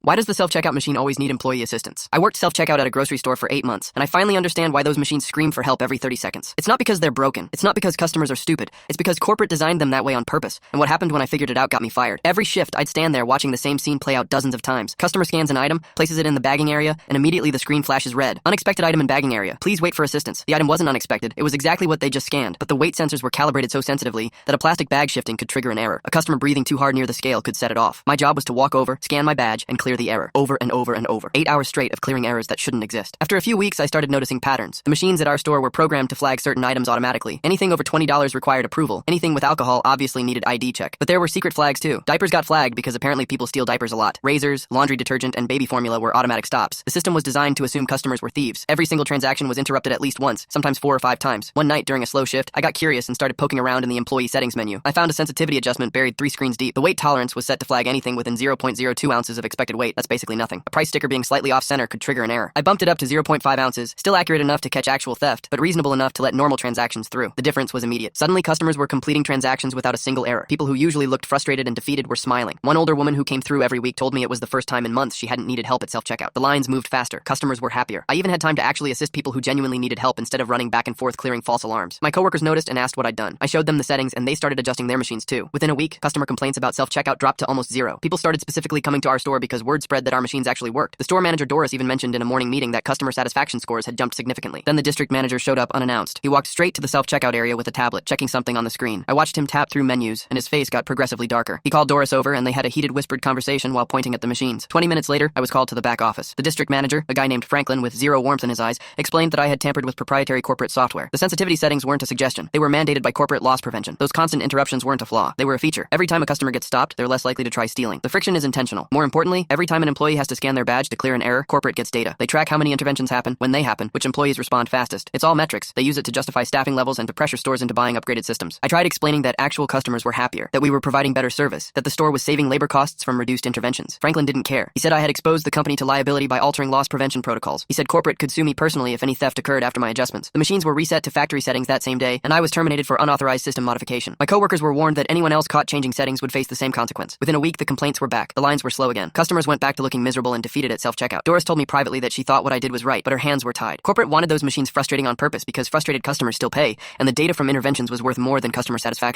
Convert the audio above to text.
Why does the self-checkout machine always need employee assistance? I worked self-checkout at a grocery store for 8 months, and I finally understand why those machines scream for help every 30 seconds. It's not because they're broken. It's not because customers are stupid. It's because corporate designed them that way on purpose. And what happened when I figured it out got me fired. Every shift, I'd stand there watching the same scene play out dozens of times. Customer scans an item, places it in the bagging area, and immediately the screen flashes red. Unexpected item in bagging area. Please wait for assistance. The item wasn't unexpected. It was exactly what they just scanned, but the weight sensors were calibrated so sensitively that a plastic bag shifting could trigger an error. A customer breathing too hard near the scale could set it off. My job was to walk over, scan my badge, and clear the error. Over and over and over. 8 hours straight of clearing errors that shouldn't exist. After a few weeks, I started noticing patterns. The machines at our store were programmed to flag certain items automatically. Anything over $20 required approval. Anything with alcohol obviously needed ID check. But there were secret flags too. Diapers got flagged because apparently people steal diapers a lot. Razors, laundry detergent, and baby formula were automatic stops. The system was designed to assume customers were thieves. Every single transaction was interrupted at least once, sometimes 4 or 5 times. One night during a slow shift, I got curious and started poking around in the employee settings menu. I found a sensitivity adjustment buried 3 screens deep. The weight tolerance was set to flag anything within 0.02 ounces of expected weight. That's basically nothing. A price sticker being slightly off center could trigger an error. I bumped it up to 0.5 ounces, still accurate enough to catch actual theft, but reasonable enough to let normal transactions through. The difference was immediate. Suddenly, customers were completing transactions without a single error. People who usually looked frustrated and defeated were smiling. One older woman who came through every week told me it was the first time in months she hadn't needed help at self-checkout. The lines moved faster. Customers were happier. I even had time to actually assist people who genuinely needed help instead of running back and forth clearing false alarms. My coworkers noticed and asked what I'd done. I showed them the settings and they started adjusting their machines too. Within a week, customer complaints about self-checkout dropped to almost zero. People started specifically coming to our store because word spread that our machines actually worked. The store manager Doris even mentioned in a morning meeting that customer satisfaction scores had jumped significantly. Then the district manager showed up unannounced. He walked straight to the self-checkout area with a tablet, checking something on the screen. I watched him tap through menus, and his face got progressively darker. He called Doris over, and they had a heated whispered conversation while pointing at the machines. 20 minutes later, I was called to the back office. The district manager, a guy named Franklin with zero warmth in his eyes, explained that I had tampered with proprietary corporate software. The sensitivity settings weren't a suggestion. They were mandated by corporate loss prevention. Those constant interruptions weren't a flaw. They were a feature. Every time a customer gets stopped, they're less likely to try stealing. The friction is intentional. More importantly, every time an employee has to scan their badge to clear an error, corporate gets data. They track how many interventions happen, when they happen, which employees respond fastest. It's all metrics. They use it to justify staffing levels and to pressure stores into buying upgraded systems. I tried explaining that actual customers were happier, that we were providing better service, that the store was saving labor costs from reduced interventions. Franklin didn't care. He said I had exposed the company to liability by altering loss prevention protocols. He said corporate could sue me personally if any theft occurred after my adjustments. The machines were reset to factory settings that same day, and I was terminated for unauthorized system modification. My coworkers were warned that anyone else caught changing settings would face the same consequence. Within a week, the complaints were back. The lines were slow again. Customers went back to looking miserable and defeated at self-checkout. Doris told me privately that she thought what I did was right, but her hands were tied. Corporate wanted those machines frustrating on purpose because frustrated customers still pay, and the data from interventions was worth more than customer satisfaction.